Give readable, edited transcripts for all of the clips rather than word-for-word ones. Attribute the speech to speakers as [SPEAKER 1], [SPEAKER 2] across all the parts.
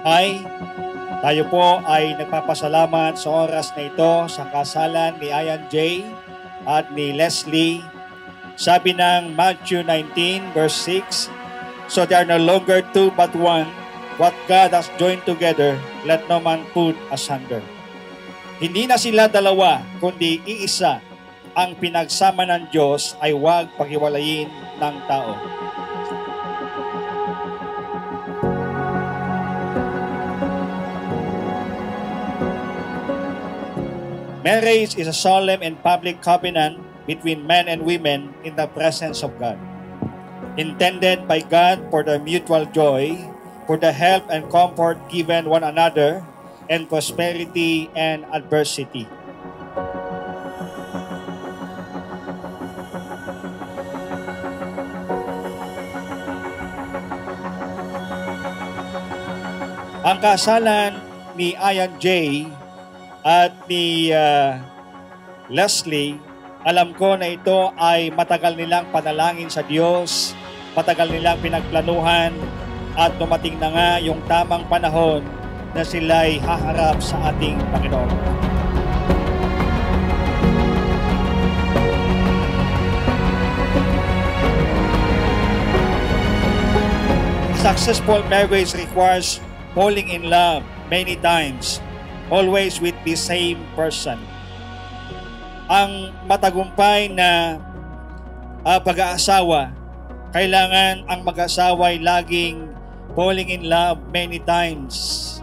[SPEAKER 1] Hi, tayo po ay nagpapasalamat sa oras na ito sa kasalan ni Ian J. at ni Leslie. Sabi ng Matthew 19 verse 6, "So they are no longer two but one. What God has joined together, let no man put asunder." Hindi na sila dalawa, kundi iisa. Ang pinagsama ng Diyos ay huwag paghiwalayin ng tao. Marriage is a solemn and public covenant between men and women in the presence of God, intended by God for the mutual joy, for the help and comfort given one another, and prosperity and adversity. Ang kasalan ni Ian J. at ni Leslie, alam ko na ito ay matagal nilang panalangin sa Diyos, matagal nilang pinagplanuhan, at dumating na nga yung tamang panahon na sila'y haharap sa ating Panginoon. Successful marriage requires falling in love many times, always with the same person. Ang matagumpay na pag-aasawa, kailangan ang mag-asawa ay laging falling in love many times.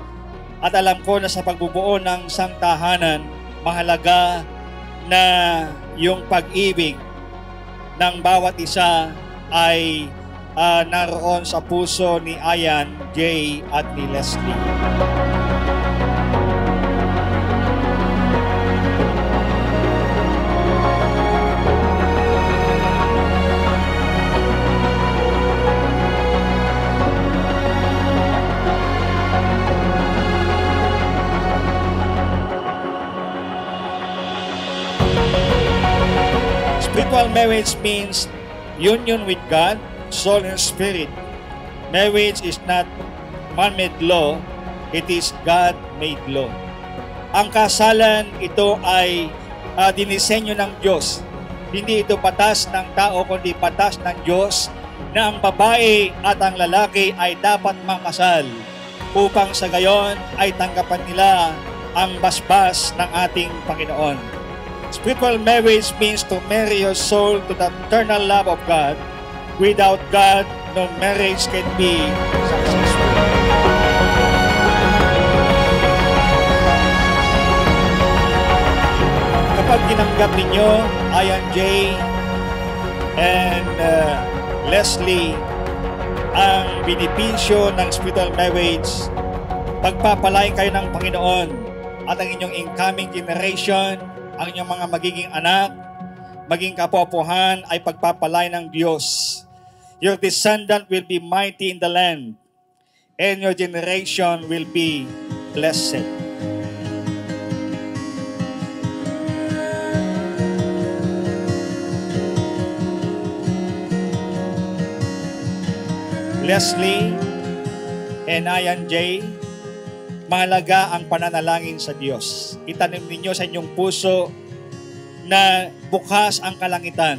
[SPEAKER 1] At alam ko na sa pagbubuo ng isang tahanan, mahalaga na yung pag-ibig ng bawat isa ay naroon sa puso ni Ian J. at ni Leslie. Spiritual marriage means union with God, soul and spirit. Marriage is not man-made law, it is God-made law. Ang kasalan, ito ay dinisenyo ng Diyos. Hindi ito batas ng tao, kundi batas ng Diyos na ang babae at ang lalaki ay dapat makasal upang sa gayon ay tanggapan nila ang basbas ng ating Panginoon. Spiritual marriage means to marry your soul to the eternal love of God. Without God, no marriage can be successful. Kapag tinanggap ninyo, Ian J. and Leslie, ang benepisyo ng spiritual marriage, pagpapalain kayo ng Panginoon at ang inyong incoming generation, ang inyong mga magiging anak, maging kapopohan ay pagpapalain ng Diyos. Your descendant will be mighty in the land, and your generation will be blessed. Leslie and Ian J., mahalaga ang pananalangin sa Diyos. Itanim ninyo sa inyong puso na bukas ang kalangitan.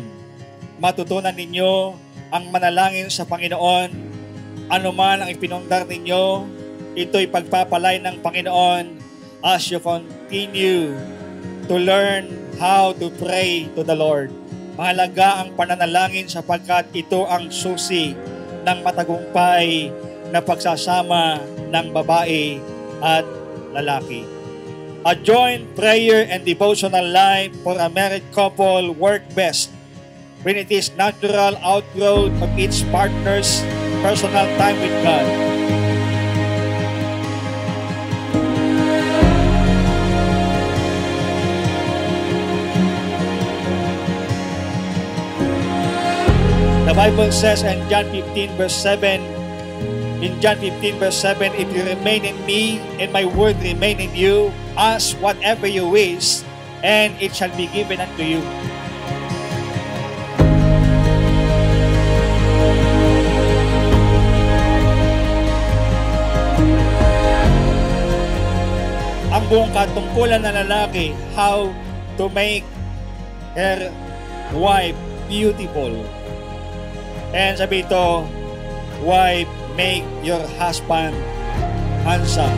[SPEAKER 1] Matutunan ninyo ang manalangin sa Panginoon. Ano man ang ipinundar ninyo, ito'y pagpapalay ng Panginoon as you continue to learn how to pray to the Lord. Mahalaga ang pananalangin sapagkat ito ang susi ng matagumpay na pagsasama ng babae at lalaki. A joint prayer and devotional life for a married couple work best when it is natural outgrowth of each partner's personal time with God. The Bible says in John 15 verse 7, if you remain in me and my word remain in you, ask whatever you wish, and it shall be given unto you. buong katungkulan ng lalaki, how to make her wife beautiful. And sabi ito, wife, make your husband handsome.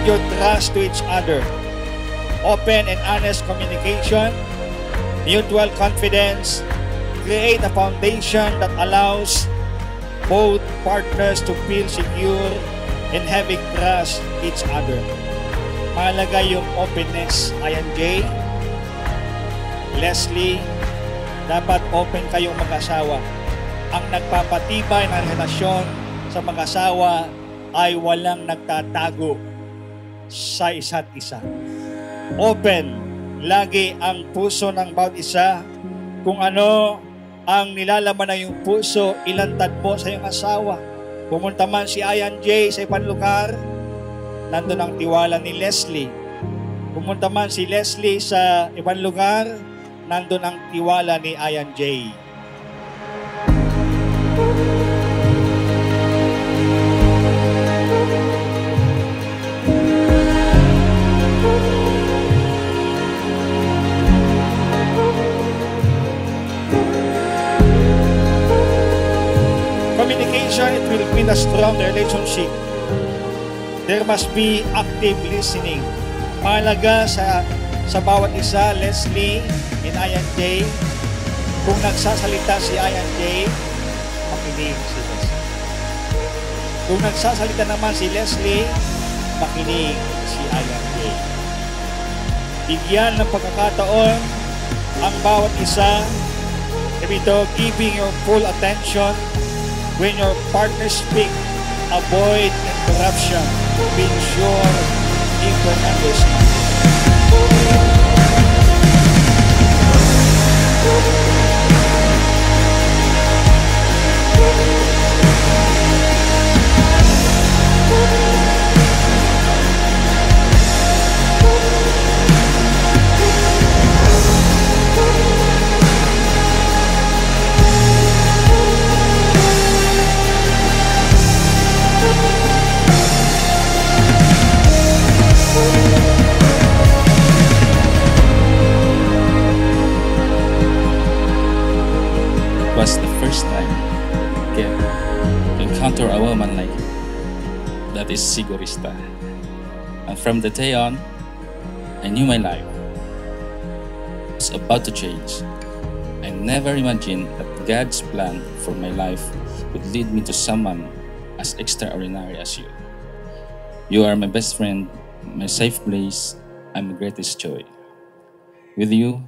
[SPEAKER 1] Your trust to each other, open and honest communication, mutual confidence, create a foundation that allows both partners to feel secure and having trust each other. Mahalaga yung openness. Ayan, Jay, Leslie, dapat open kayong mag-asawa. Ang nagpapatibay ng relasyon sa mag-asawa ay walang nagtatago sa isa't isa. Open lagi ang puso ng bawat isa. Kung ano ang nilalaman ng iyong puso, ilantad mo sa iyong asawa. Pumunta man si Ayan J sa ibang lugar, nandun ang tiwala ni Leslie. Pumunta man si Leslie sa ibang lugar, nandun ang tiwala ni Ayan J. Communication, it will build a strong relationship. There must be active listening. Mahalaga sa bawat isa, Leslie and Ayan J, kung nagsasalita si Ayan J, makinig si Leslie. Kung nagsasalita naman si Leslie, makinig si Ayan J. Bigyan ng pagkakataon ang bawat isa. Ito, giving your full attention. When your partner speak, avoid interruption. Being sure you can understand.
[SPEAKER 2] Was the first time to encounter a woman like that is Sigurista. And from the day on, I knew my life was about to change. I never imagined that God's plan for my life would lead me to someone as extraordinary as you. You are my best friend, my safe place, and my greatest joy. With you,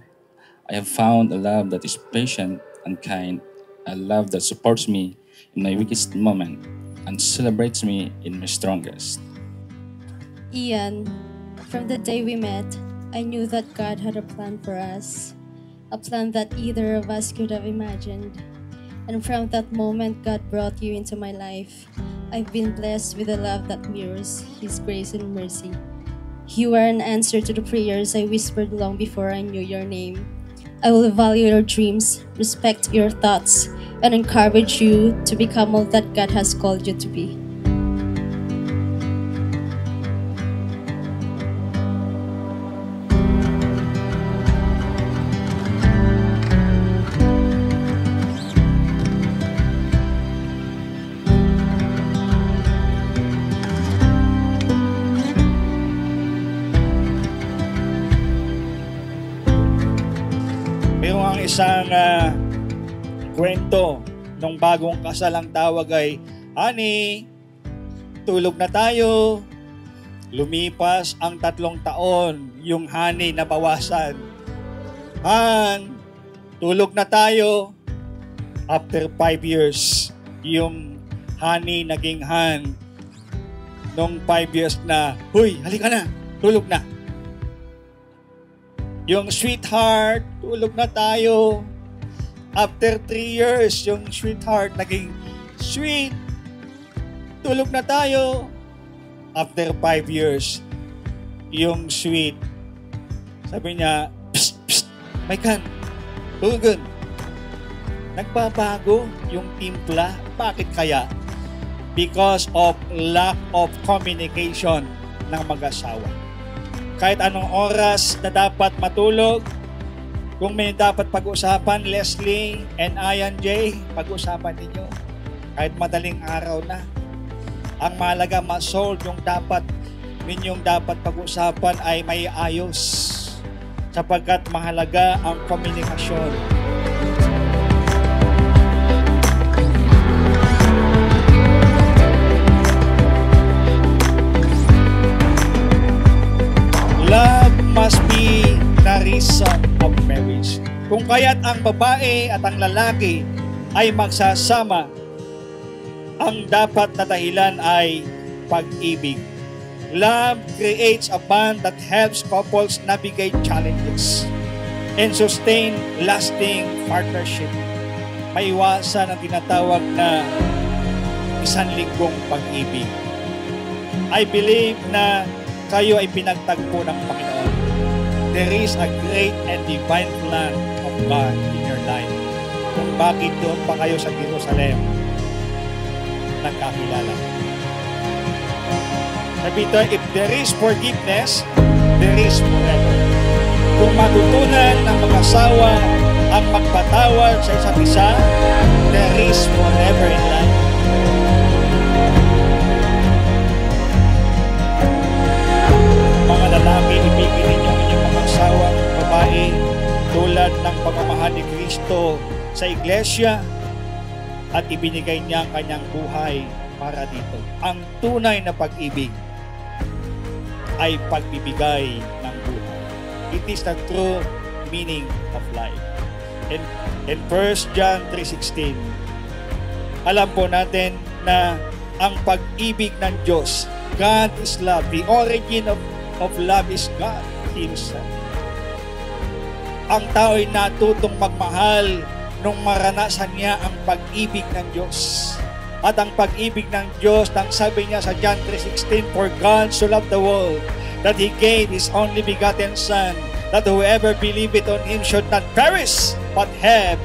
[SPEAKER 2] I have found a love that is patient and kind, a love that supports me in my weakest moment and celebrates me in my strongest.
[SPEAKER 3] Ian, from the day we met, I knew that God had a plan for us, a plan that either of us could have imagined. And from that moment God brought you into my life, I've been blessed with a love that mirrors His grace and mercy. You are an answer to the prayers I whispered long before I knew your name. I will value your dreams, respect your thoughts, and encourage you to become all that God has called you to be.
[SPEAKER 1] Mayroong isang kwento nung bagong kasal, ang tawag ay, "Honey, tulog na tayo." Lumipas ang 3 taon, yung honey nabawasan. "Han, tulog na tayo." After 5 years, yung honey naging han. Nung 5 years na, huy, halika na, tulog na. Yung sweetheart, tulog na tayo. After 3 years, yung sweetheart naging sweet, tulog na tayo. After 5 years, yung sweet, sabi niya, psst, psst, may kan, tulogan. Nagbabago yung timpla. Bakit kaya? Because of lack of communication ng mag-asawa. Kahit anong oras na dapat matulog, kung may dapat pag-usapan, Leslie and Ian J, pag-usapan ninyo. Kahit madaling araw na. Ang mahalaga ma-solve yung dapat ninyong dapat pag-usapan ay may ayos. Sapagkat mahalaga ang komunikasyon. Love must be the reason of marriage. Kung kaya't ang babae at ang lalaki ay magsasama, ang dapat na dahilan ay pag-ibig. Love creates a bond that helps couples navigate challenges and sustain lasting partnership. Maiwasan ang tinatawag na isang linggong pag-ibig. I believe na kayo ay pinagtagpo ng Panginoon. There is a great and divine plan of God in your life. Kung bakit doon pa kayo sa Jerusalem nagkakilala. Sabi ito, if there is forgiveness, there is forever. Kung matutunan ng mag-asawa ang magpatawad sa isa't isa, there is forever in life. Mga lalaki, ibigin ninyo ang inyong mga asawang babae tulad ng pagmamahal ni Kristo sa iglesia at ibinigay niya ang kanyang buhay para dito. Ang tunay na pag-ibig ay pagbibigay ng buhay. It is the true meaning of life. In 1 John 3:16, alam po natin na ang pag-ibig ng Diyos, God is love. The origin of love is God Himself. Ang tao ay natutong magmahal nung maranasan niya ang pag-ibig ng Diyos. At ang pag-ibig ng Diyos, ang sabi niya sa John 3:16, for God so loved the world that He gave His only begotten Son, that whoever believeth on Him should not perish, but have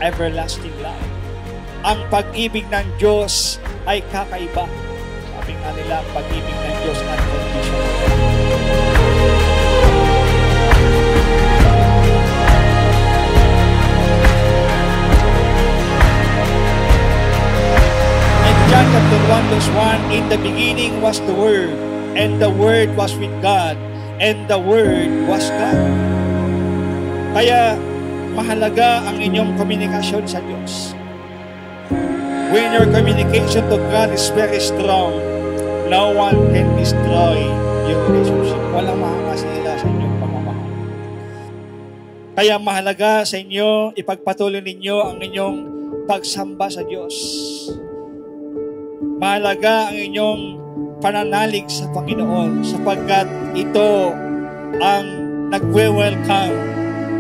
[SPEAKER 1] everlasting life. Ang pag-ibig ng Diyos ay kakaiba. Sabi nga nila, ang pag-ibig ng Diyos unconditional. John chapter 1 verse 1, in the beginning was the Word, and the Word was with God, and the Word was God. Kaya mahalaga ang inyong komunikasyon sa Diyos. When your communication to God is very strong, no one can destroy your relationship. Walang makakasila sa inyong pamamahal. Kaya mahalaga sa inyo, ipagpatuloy ninyo ang inyong pagsamba sa Diyos. Mahalaga ang inyong pananalig sa Panginoon sapagkat ito ang nagwe-welcome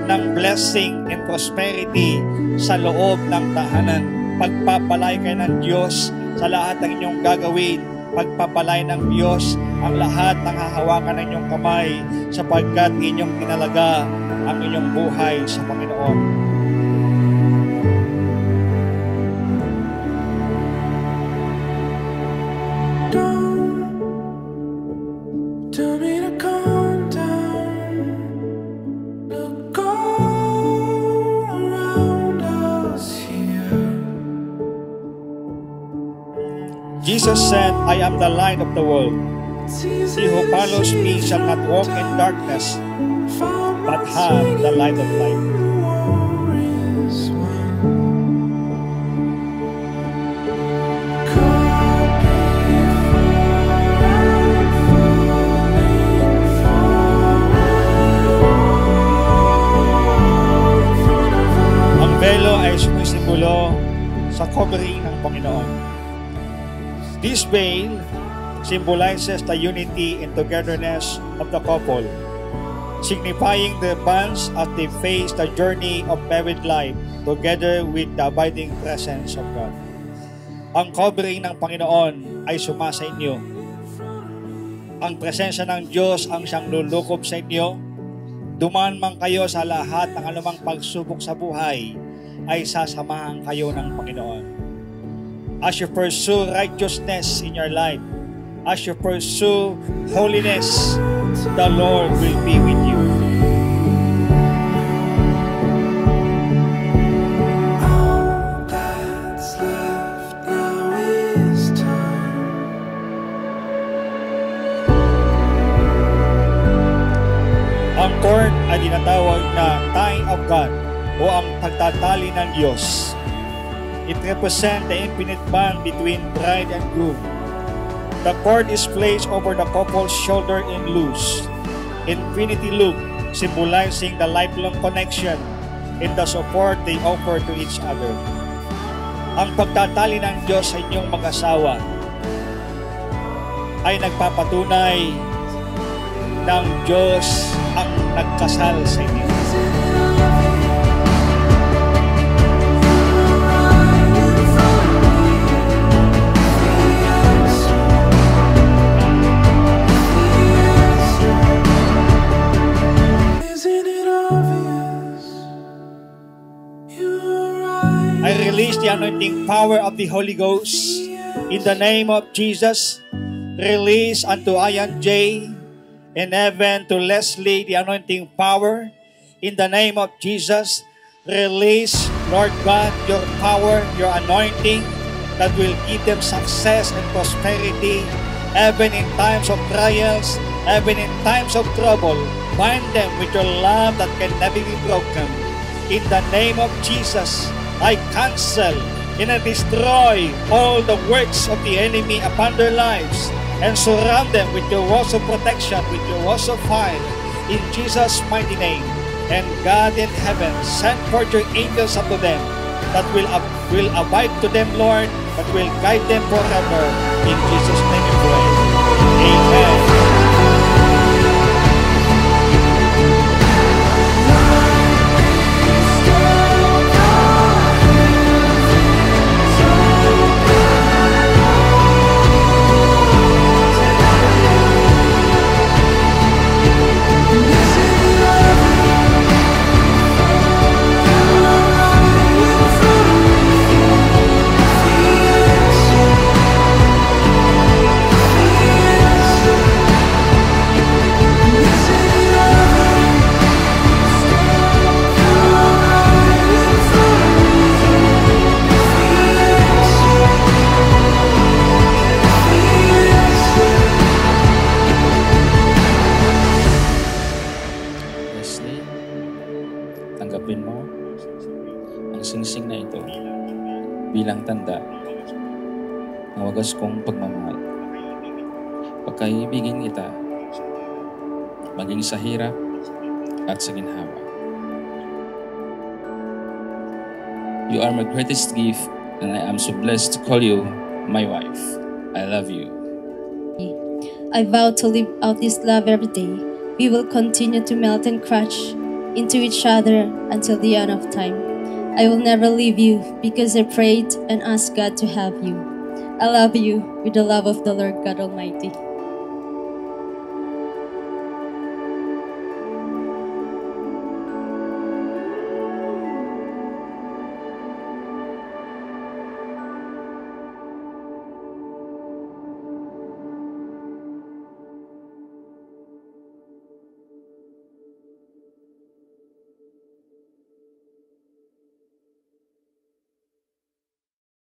[SPEAKER 1] ng blessing and prosperity sa loob ng tahanan. Pagpapalay kayo ng Diyos sa lahat ng inyong gagawin. Pagpapalay ng Diyos ang lahat ng hahawakan ng inyong kamay sapagkat inyong tinalaga ang inyong buhay sa Panginoon.
[SPEAKER 4] Tell me to calm down. Look all around us here.
[SPEAKER 1] Jesus said, I am the light of the world. He who follows me shall not walk in darkness, but have the light of life. Ang belo ay sumisimbolo sa covering ng Panginoon. This veil symbolizes the unity and togetherness of the couple, signifying the bonds as they face the journey of married life together with the abiding presence of God. Ang covering ng Panginoon ay sumasa inyo. Ang presensya ng Diyos ang siyang lulukob sa inyo. Duman man kayo sa lahat ng anumang pagsubok sa buhay, ay sasamahan kayo ng Panginoon. As you pursue righteousness in your life, as you pursue holiness, the Lord will be with you.
[SPEAKER 4] All that's left now is time.
[SPEAKER 1] Ang court ay tinatawag na time of God o ang pagtatali ng Diyos. It represents the infinite bond between bride and groom. The cord is placed over the couple's shoulder in loose. Infinity loop, symbolizing the lifelong connection and the support they offer to each other. Ang pagtatali ng Diyos sa inyong mag-asawa ay nagpapatunay ng Diyos ang nagkasal sa inyo. I release the anointing power of the Holy Ghost in the name of Jesus. Release unto Ian J. in heaven to Leslie the anointing power in the name of Jesus. Release, Lord God, your power, your anointing that will give them success and prosperity even in times of trials, even in times of trouble. Bind them with your love that can never be broken. In the name of Jesus, I cancel and I destroy all the works of the enemy upon their lives and surround them with your walls of protection, with your walls of fire, in Jesus' mighty name. And God in heaven, send forth your angels unto them that will abide to them, Lord, that will guide them forever. In Jesus' name we pray. Amen.
[SPEAKER 2] Tanggapin mo ang singsing na ito bilang tanda ng wagas kong pagmamahal. Pagkaibigin kita, maging sa hirap at sa ginhawa. You are my greatest gift, and I am so blessed to call you my wife. I love you.
[SPEAKER 3] I vow to live out this love every day. We will continue to melt and crush into each other until the end of time. I will never leave you because I prayed and asked God to have you. I love you with the love of the Lord God Almighty.